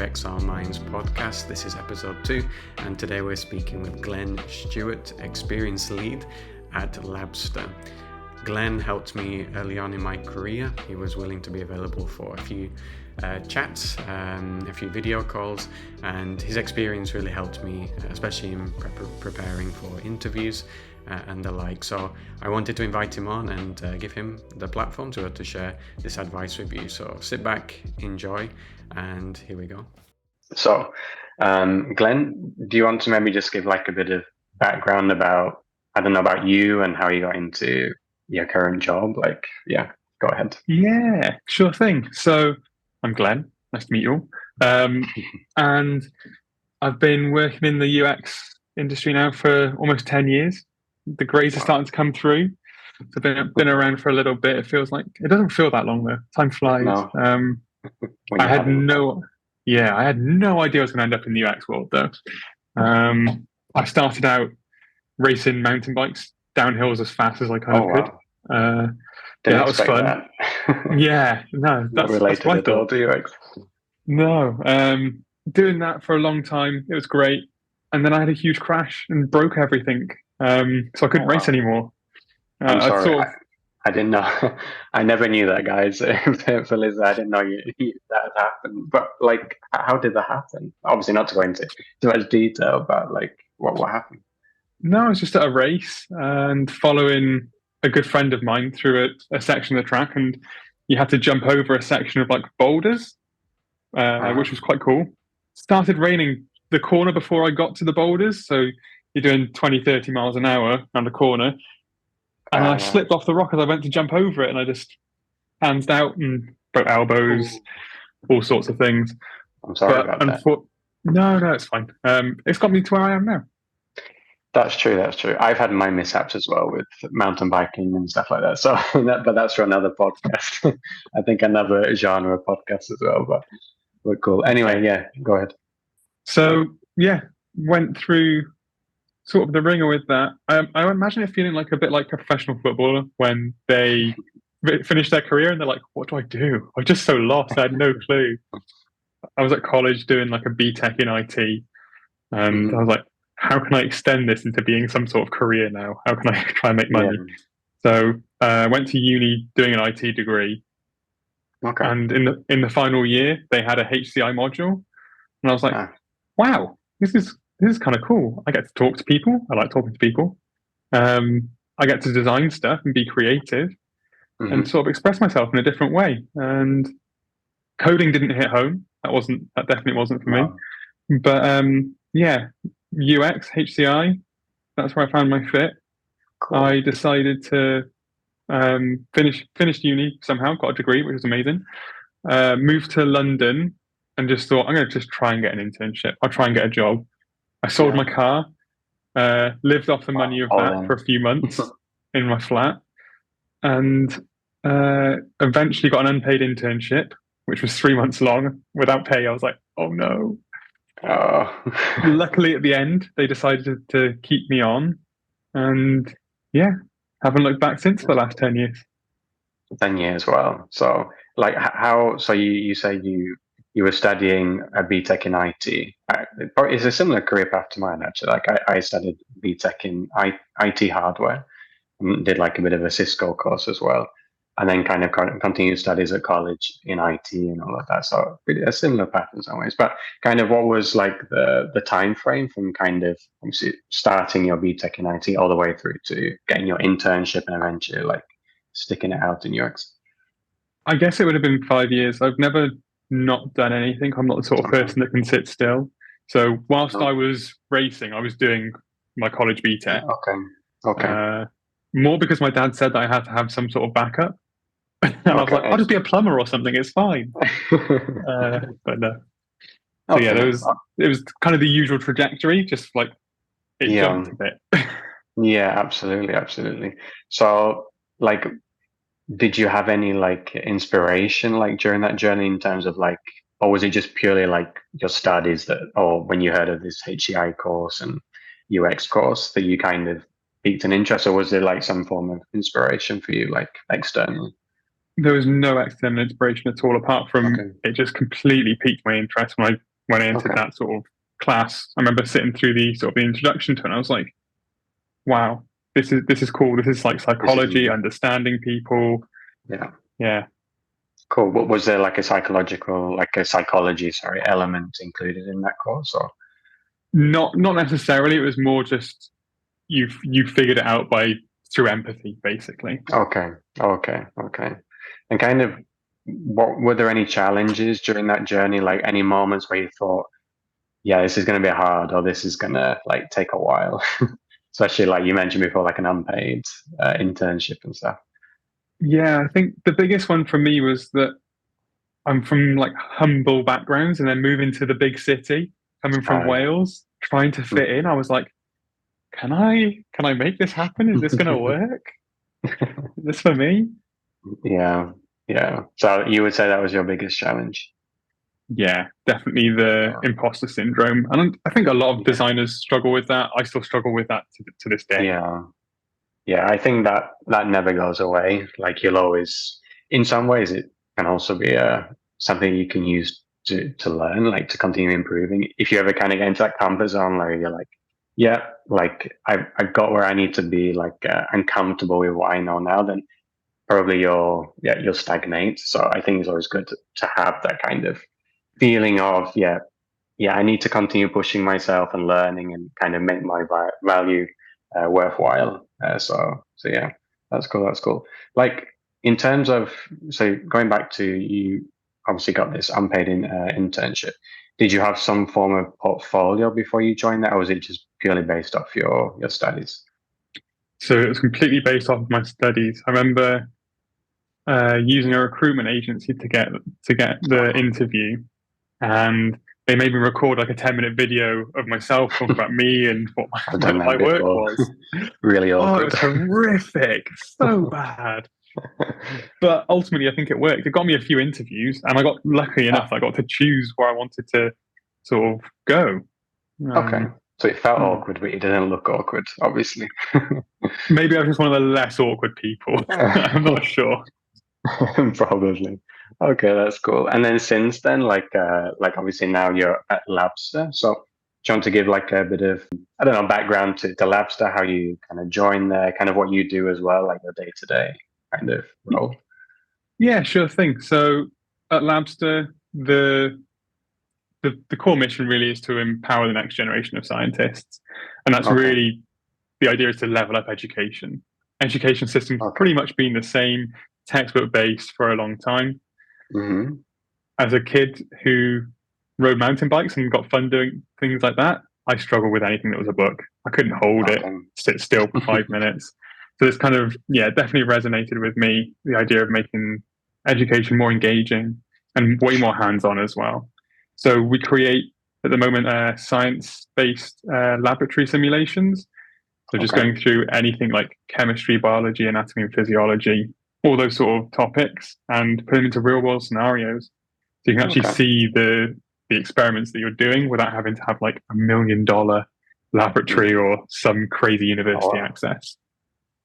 UX Our Minds podcast. This is episode 2, and today we're speaking with Glenn Stewart, Experience Lead at Labster. Glenn helped me early on in my career. He was willing to be available for a few chats, a few video calls, and his experience really helped me, especially in preparing for interviews and the like. So I wanted to invite him on and give him the platform to share this advice with you. So sit back, enjoy, and here we go. So, Glenn, do you want to maybe just give like a bit of background about, I don't know, about you and how you got into your current job? Like, yeah, go ahead. Yeah, sure thing. So I'm Glenn. Nice to meet you all. And I've been working in the UX industry now for almost 10 years. The grades are starting to come through. So I've been around for a little bit. It feels like, it doesn't feel that long though. Time flies. No. I had no idea I was going to end up in the UX world though. I started out racing mountain bikes down hills as fast as I kind of could. Wow. That was fun. That. Yeah, no, Not related at all to UX. No, doing that for a long time, it was great. And then I had a huge crash and broke everything. So I couldn't race anymore. I'm sorry, I didn't know. I never knew that, guys. For Liz, I didn't know that had happened. But like, how did that happen? Obviously, not to go into too much detail, but like, what happened? No, I was just at a race and following a good friend of mine through a section of the track, and you had to jump over a section of like boulders, which was quite cool. Started raining the corner before I got to the boulders, so you're doing 20, 30 miles an hour around the corner. And I slipped off the rock as I went to jump over it, and I just hands out and broke elbows, all sorts of things. I'm sorry about that. No, it's fine. It's got me to where I am now. That's true. I've had my mishaps as well with mountain biking and stuff like that. So, but that's for another podcast. I think another genre podcast as well. But we're cool. Anyway, yeah, go ahead. So yeah, went through sort of the ringer with that. I imagine it feeling like a bit like a professional footballer when they finish their career and they're like, "What do I do? I'm just so lost. I had no clue." I was at college doing like a BTEC in IT, and I was like, how can I extend this into being some sort of career now? How can I try and make money? Yeah. So I went to uni doing an IT degree. Okay. And in the final year, they had a HCI module. And I was like, wow, this is kind of cool. I get to talk to people. I like talking to people. I get to design stuff and be creative and sort of express myself in a different way. And coding didn't hit home. That definitely wasn't for me. But yeah, UX, HCI, that's where I found my fit. Cool. I decided to finish uni somehow, got a degree, which was amazing. Moved to London and just thought, I'm going to just try and get an internship. I'll try and get a job. I sold my car, lived off the money of that for a few months in my flat, and eventually got an unpaid internship, which was 3 months long without pay. I was like, oh no. Luckily, at the end, they decided to keep me on, and yeah, haven't looked back since for the last 10 years. 10 years, well. So, like, how? So you say you were studying a BTEC in IT. It's a similar career path to mine, actually. Like, I studied BTEC in IT hardware and did like a bit of a Cisco course as well. And then kind of continued studies at college in IT and all of that. So a similar path in some ways. But kind of what was like the time frame from kind of obviously starting your BTEC in IT all the way through to getting your internship and eventually like sticking it out in UX? I guess it would have been 5 years. I've never not done anything. I'm not the sort of person that can sit still. So whilst I was racing, I was doing my college BTEC. Okay. More because my dad said that I had to have some sort of backup. And I was like, I'll just be a plumber or something. It's fine. But no. So yeah, it was kind of the usual trajectory, just like it jumped a bit. Yeah, absolutely. So like, did you have any like inspiration like during that journey in terms of like, or was it just purely like your studies or when you heard of this HCI course and UX course that you kind of piqued an interest, or was there like some form of inspiration for you like externally? There was no external inspiration at all, apart from it just completely piqued my interest when I when I entered Okay. that sort of class. I remember sitting through the sort of the introduction to it, and I was like, wow, this is cool. This is like This is psychology, understanding people. yeah. Yeah. Cool. What was there like a psychology, sorry, element included in that course or? Not necessarily. It was more just you figured it out by through empathy, basically. Okay. Okay. Okay. And kind of what were there any challenges during that journey? Like any moments where you thought, yeah, this is going to be hard or this is going to like take a while, especially like you mentioned before, like an unpaid internship and stuff. Yeah, I think the biggest one for me was that I'm from like humble backgrounds and then moving to the big city, coming from Yeah. Wales, trying to fit in. I was like, can I make this happen? Is this going to work? Is this for me? Yeah. Yeah. So you would say that was your biggest challenge? Yeah, definitely the Yeah. imposter syndrome. And I think a lot of Yeah. designers struggle with that. I still struggle with that to this day. Yeah. Yeah, I think that that never goes away. Like you'll always, in some ways, it can also be something you can use to learn, like to continue improving. If you ever kind of get into that comfort zone where you're like, yeah, like I've got where I need to be, like I'm comfortable with what I know now, then probably you'll stagnate. So I think it's always good to have that kind of feeling of yeah, I need to continue pushing myself and learning and kind of make my value worthwhile. So yeah, that's cool. That's cool. Like in terms of, so going back to you, obviously got this unpaid internship. Did you have some form of portfolio before you joined that, or was it just purely based off your studies? So it was completely based off of my studies. I remember using a recruitment agency to get the Oh, interview, and they made me record like a 10-minute video of myself talking about me and what I've my, done my that work before. was. Really Oh, it awkward. was horrific, so bad. But ultimately, I think it worked. It got me a few interviews, and I got lucky enough. Ah, I got to choose where I wanted to sort of go. okay. Um, So it felt hmm. awkward, but it didn't look awkward, obviously. Maybe I was just one of the less awkward people. I'm not sure. Probably. Okay, that's cool. And then since then, like obviously now you're at Labster. So do you want to give like a bit of, I don't know, background to Labster, how you kind of join there, kind of what you do as well, like your day-to-day kind of role? Yeah, sure thing. So at Labster, the core mission really is to empower the next generation of scientists, and that's Okay. really the idea is to level up education. Education system's Okay. pretty much been the same, textbook based for a long time. Hmm. As a kid who rode mountain bikes and got fun doing things like that, I struggled with anything that was a book. I couldn't hold it, Okay. sit still for 5 minutes. So this kind of, yeah, definitely resonated with me, the idea of making education more engaging and way more hands-on as well. So we create at the moment science-based laboratory simulations. So just Okay. going through anything like chemistry, biology, anatomy, and physiology, all those sort of topics, and put them into real-world scenarios. So you can actually Okay. see the experiments that you're doing without having to have like $1 million laboratory Yeah. or some crazy Oh, university wow. access.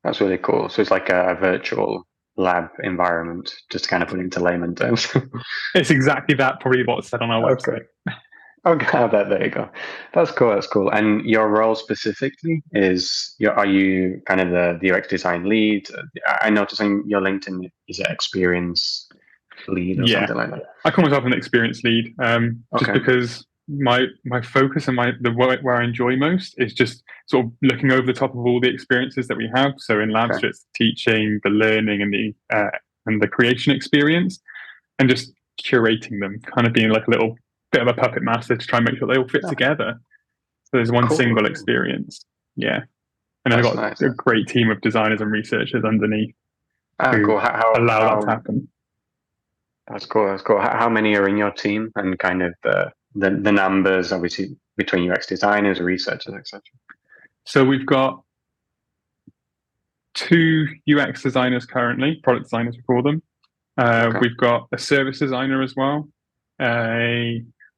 That's really cool. So it's like a virtual lab environment, just to kind of put it into layman terms. It's exactly that, probably what's said on our Okay. website. Okay, there you go. That's cool. That's cool. And your role specifically is, are you kind of the UX design lead? I noticed on your LinkedIn is it experience lead or Yeah, something like that? I call myself an experience lead, just Okay. because my focus and the work where I enjoy most is just sort of looking over the top of all the experiences that we have. So in Okay. Labster, it's teaching, the learning, and the creation experience, and just curating them, kind of being like a little bit of a puppet master to try and make sure they all fit Okay. together. So there's one Cool. single Cool. experience. Yeah, and then I've That's got nice. a great team of designers and researchers underneath Ah, who cool. allow that to happen. That's cool. That's cool. How many are in your team, and kind of the numbers, obviously between UX designers, researchers, etc. So we've got two UX designers currently, product designers we call them. Okay. We've got a service designer as well.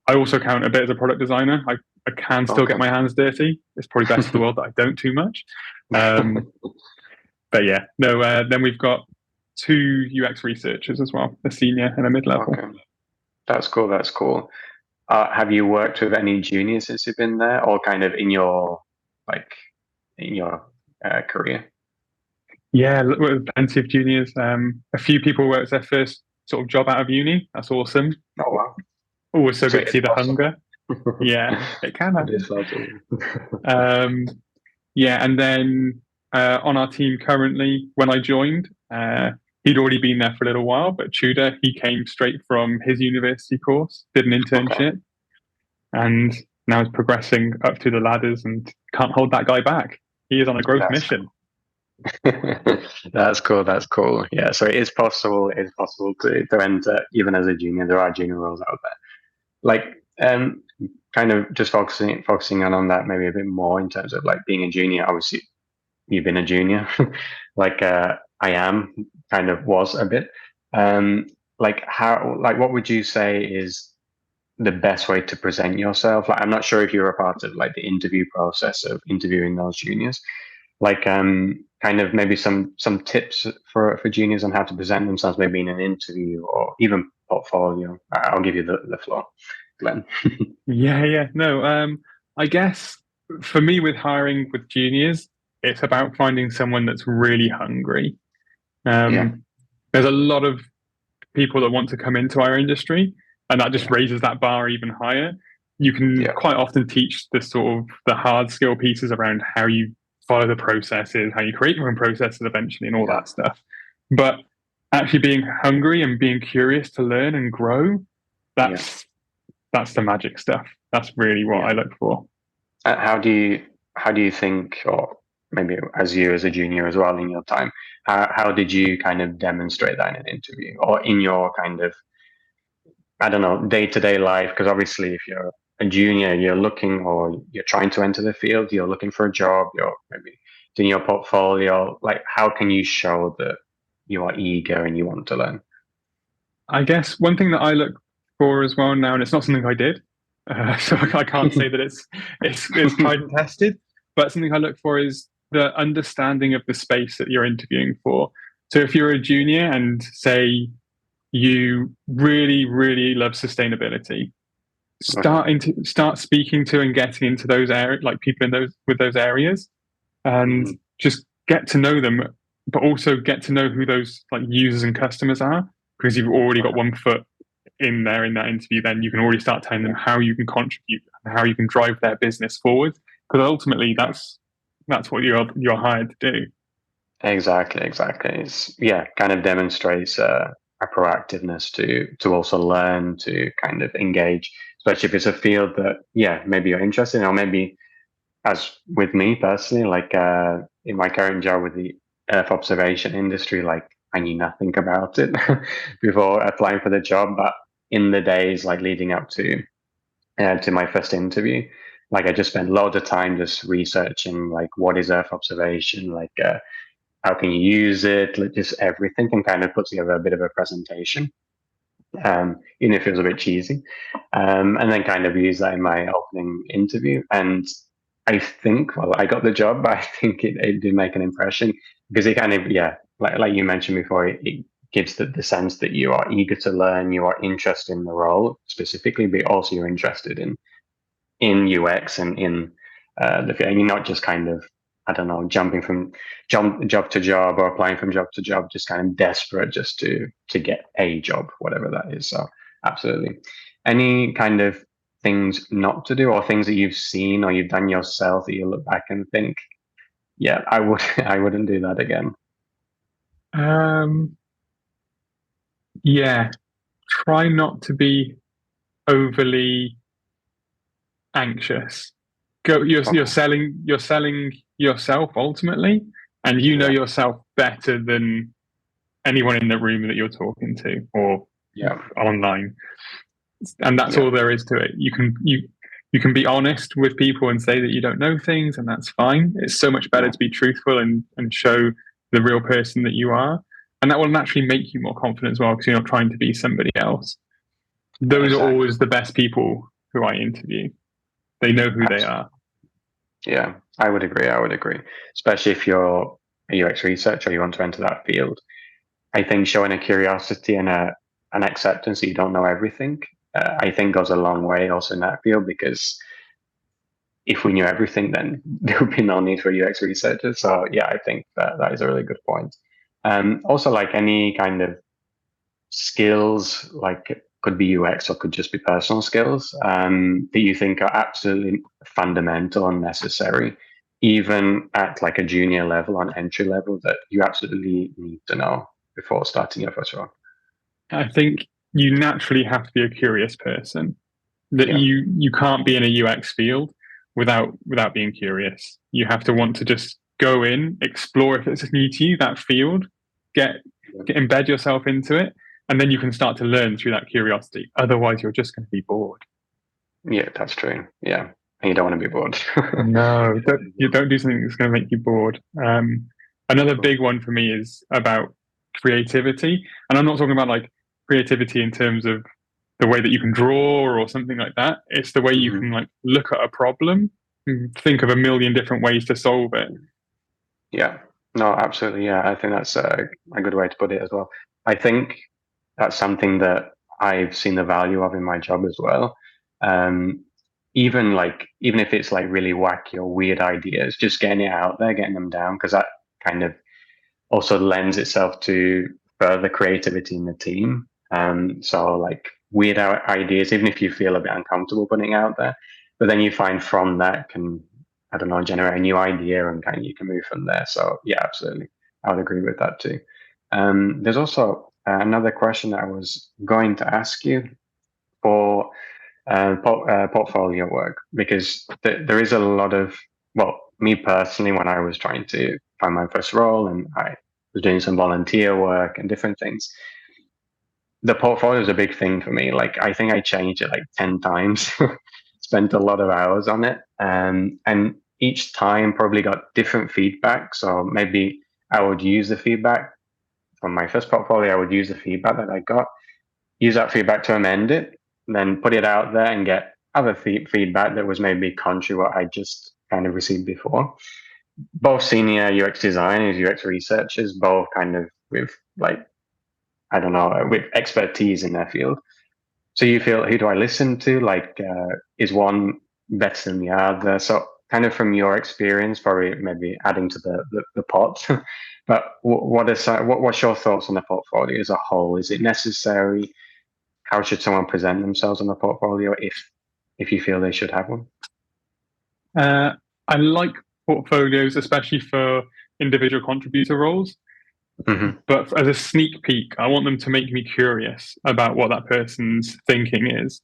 I also count a bit as a product designer. I can still get Okay. my hands dirty. It's probably best for the world that I don't too much. Um, but yeah, no. Then we've got two UX researchers as well, a senior and a mid-level. Okay. That's cool. That's cool. Have you worked with any juniors since you've been there, or kind of in your like in your career? Yeah, with plenty of juniors. A few people where it's their first sort of job out of uni. That's awesome. Oh wow! Always so So good to it is see the possible. hunger. Yeah, it can It is happen. possible. Um, yeah, and then on our team currently, when I joined, he'd already been there for a little while, but Tudor, he came straight from his university course, did an Okay. internship, and now is progressing up through the ladders and can't hold that guy back. He is on a growth That's mission. That's cool. That's cool. Yeah. So it is possible. It is possible to enter even as a junior. There are junior roles out there. Like, kind of just focusing on that maybe a bit more in terms of like being a junior. Obviously, you've been a junior, like I am, kind of was a bit. Like how, like what would you say is the best way to present yourself? Like, I'm not sure if you're a part of like the interview process of interviewing those juniors, like kind of maybe some tips for juniors on how to present themselves maybe in an interview or even portfolio. I'll give you the floor, Glenn. Yeah. No, I guess for me with hiring with juniors, it's about finding someone that's really hungry. Yeah, Um, there's a lot of people that want to come into our industry, and that just yeah, raises that bar even higher. You can yeah, quite often teach the sort of the hard skill pieces around how you follow the processes, how you create your own processes eventually, and all yeah, that stuff. But actually being hungry and being curious to learn and grow, yeah, that's that's the magic stuff. That's really what yeah. I look for. How do you think, or maybe as you as a junior as well in your time, how did you kind of demonstrate that in an interview or in your kind of, I don't know, day to day life? Because obviously, if you're a junior, you're looking or you're trying to enter the field, you're looking for a job, you're maybe doing your portfolio. Like, how can you show that you are eager and you want to learn? I guess one thing that I look for as well now, and it's not something I did, so I can't say that it's tried and tested, but something I look for is the understanding of the space that you're interviewing for. So if you're a junior and say you really love sustainability, Okay. start speaking to and getting into those areas, like people in those with those areas, and Mhm. just get to know them, but also get to know who those like users and customers are, because you've already got Okay. one foot in there in that interview. Then you can already start telling them Yeah. how you can contribute and how you can drive their business forward, because ultimately Yeah. that's what you're hired to do. Exactly. Exactly. It's, yeah, kind of demonstrates a proactiveness to also learn to kind of engage, especially if it's a field that, yeah, maybe you're interested in, or maybe as with me personally, like in my current job with the Earth observation industry, like I knew nothing about it before applying for the job. But in the days like leading up to my first interview, like I just spent a lot of time just researching like what is Earth observation, like how can you use it, like just everything, and kind of put together a bit of a presentation, even if it was a bit cheesy, and then kind of use that in my opening interview. And I think, well, I got the job, but I think it did make an impression because it kind of, yeah, like you mentioned before, it gives the sense that you are eager to learn, you are interested in the role specifically, but also you're interested in UX and in the field. And you're not just kind of, I don't know, jumping from job to job or applying from job to job, just kind of desperate just to get a job, whatever that is. So absolutely. Any kind of things not to do or things that you've seen or you've done yourself that you look back and think, yeah, I would I wouldn't do that again. Um, yeah, try not to be overly anxious. Go, you're Okay. selling yourself ultimately, and you know Yeah. yourself better than anyone in the room that you're talking to or Yeah. online, and that's Yeah. all there is to it. You can be honest with people and say that you don't know things, and that's fine. It's so much better Yeah. to be truthful and show the real person that you are, and that will naturally make you more confident as well because you're not trying to be somebody else. Those are Exactly. always the best people who I interview. They know who they Absolutely. are. Yeah, I would agree. I would agree, especially if you're a UX researcher, you want to enter that field. I think showing a curiosity and an acceptance that you don't know everything I think goes a long way also in that field, because if we knew everything, then there would be no need for UX researchers. So yeah, I think that is a really good point. Also, like any kind of skills, like could be UX or could just be personal skills, that you think are absolutely fundamental and necessary, even at like a junior level, on entry level, that you absolutely need to know before starting your first role? I think you naturally have to be a curious person. That Yeah. you can't be in a UX field without being curious. You have to want to just go in, explore if it's new to you, that field, get embed yourself into it, and then you can start to learn through that curiosity. Otherwise, you're just going to be bored. Yeah, that's true. Yeah. And you don't want to be bored. No, you don't do something that's going to make you bored. Another Cool. big one for me is about creativity, and I'm not talking about like creativity in terms of the way that you can draw or something like that. It's the way you Mhm. can like look at a problem and think of a million different ways to solve it. Yeah. No, absolutely. Yeah, I think that's a good way to put it as well. I think that's something that I've seen the value of in my job as well. Um, even if it's like really wacky or weird ideas, just getting it out there, getting them down, because that kind of also lends itself to further creativity in the team. So like weird ideas, even if you feel a bit uncomfortable putting it out there, but then you find from that can, I don't know, generate a new idea, and kind of you can move from there. So yeah, absolutely, I would agree with that too. There's also another question that I was going to ask you for portfolio work, because there is a lot of, well, me personally, when I was trying to find my first role and I was doing some volunteer work and different things, the portfolio is a big thing for me. Like I think I changed it like 10 times, spent a lot of hours on it, and each time probably got different feedback. So maybe I would use the feedback from my first portfolio, I would use the feedback that I got, use that feedback to amend it, then put it out there and get other feedback that was maybe contrary to what I just kind of received before. Both senior UX designers, UX researchers, both kind of with like, I don't know, with expertise in their field. So you feel, who do I listen to? Like, is one better than the other? So kind of from your experience, probably maybe adding to the pot. But what's your thoughts on the portfolio as a whole? Is it necessary? How should someone present themselves on a portfolio if you feel they should have one? Uh, I like portfolios, especially for individual contributor roles. Hmm. But as a sneak peek, I want them to make me curious about what that person's thinking is.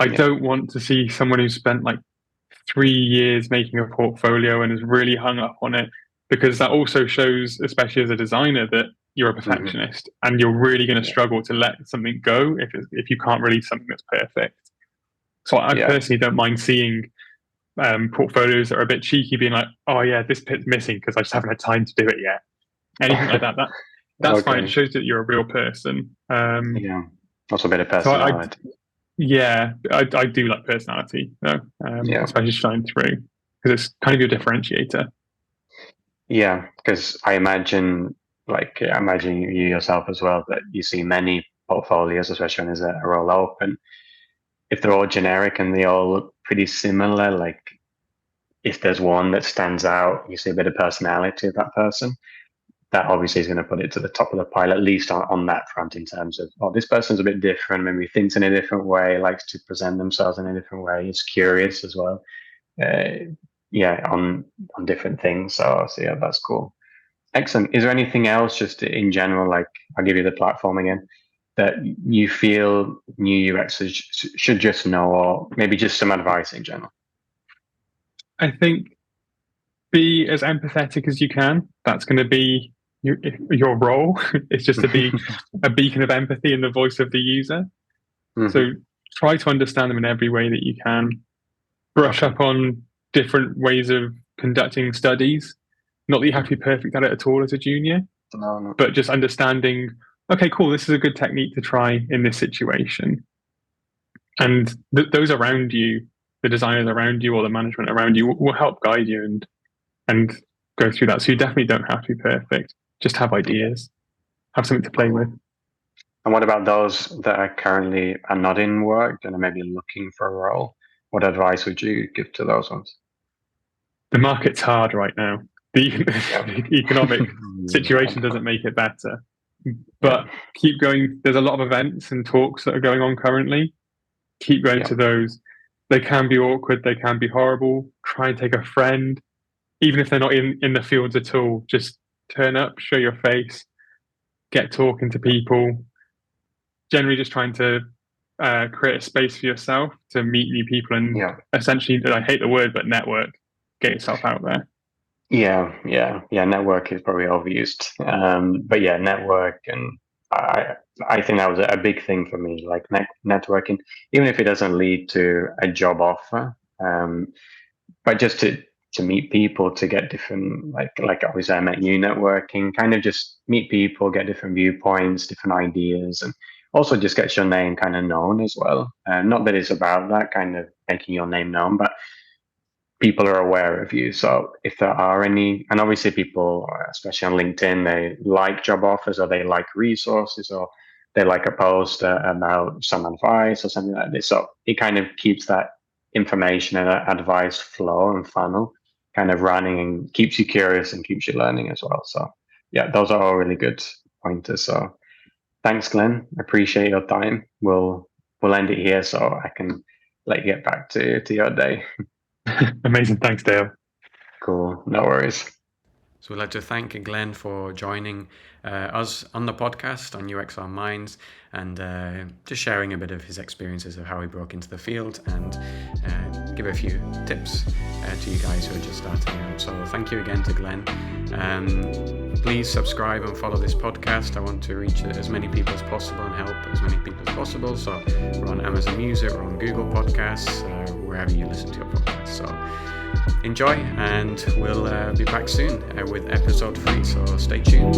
I Yeah. don't want to see someone who spent like 3 years making a portfolio and is really hung up on it, because that also shows, especially as a designer, that you're a Hmm. perfectionist and you're really going to Yeah. struggle to let something go if you can't release something that's perfect. So I Yeah. personally don't mind seeing portfolios that are a bit cheeky, being like, "Oh yeah, this bit's missing because I just haven't had time to do it yet." Anything like that. That's fine. It Okay. shows that you're a real person. Yeah. Also a bit of So personality. yeah, I do like personality, though, Yeah. especially shine through because it's kind of your differentiator. Yeah. Because I imagine you yourself as well, that you see many portfolios, especially when there's a role open. If they're all generic and they all look pretty similar, like if there's one that stands out, you see a bit of personality of that person, that obviously is going to put it to the top of the pile, at least on that front, in terms of, oh, this person's a bit different, maybe thinks in a different way, likes to present themselves in a different way, is curious as well. Uh, yeah, on different things. So yeah, that's cool. Excellent. Is there anything else, just in general, like I'll give you the platform again, that you feel new UXers should just know, or maybe just some advice in general? I think be as empathetic as you can. That's going to be your role. It's just to be a beacon of empathy in the voice of the user. Hmm. So try to understand them in every way that you can. Brush Okay. up on different ways of conducting studies. Not that you have to be Mhm. perfect at it at all as a junior, No, no. but just understanding, okay, cool, this is a good technique to try in this situation. And those around you, the designers around you or the management around you will help guide you and go through that. So you definitely don't have to be perfect. Just have Yeah. ideas, have something to play with. Cool. And what about those that are not in work and are maybe looking for a role? What advice would you give to those ones? The market's hard right now. The, Yeah. the economic situation doesn't make it better. But keep going. There's a lot of events and talks that are going on currently. Keep going to those. They can be awkward. They can be horrible. Try and take a friend, even if they're not in the fields at all. Just turn up, show your face, get talking to people. Generally, just trying to create a space for yourself to meet new people and essentially, I hate the word, but network. Get yourself out there. Yeah. Network is probably overused, but yeah, network, and I think that was a big thing for me, like networking, even if it doesn't lead to a job offer, but just to meet people, to get different, like obviously I met you networking, kind of just meet people, get different viewpoints, different ideas, and also just gets your name kind of known as well. Not that it's about that kind of making your name known, but people are aware of you. So if there are any, and obviously people, especially on LinkedIn, they like job offers, or they like resources, or they like a post about some advice or something like this. So it kind of keeps that information and advice flow and funnel kind of running, and keeps you curious and keeps you learning as well. So yeah, those are all really good pointers. So thanks, Glenn. Appreciate your time. We'll end it here so I can let you get back to your day. Amazing. Thanks, Dale. Cool. No worries. So we'd like to thank Glenn for joining us on the podcast on UXR Minds, and just sharing a bit of his experiences of how he broke into the field, and give a few tips to you guys who are just starting out. So thank you again to Glenn. Please subscribe and follow this podcast. I want to reach as many people as possible and help as many people as possible. So we're on Amazon Music, we're on Google Podcasts, wherever you listen to your podcasts. So enjoy, and we'll be back soon with episode 3, so stay tuned.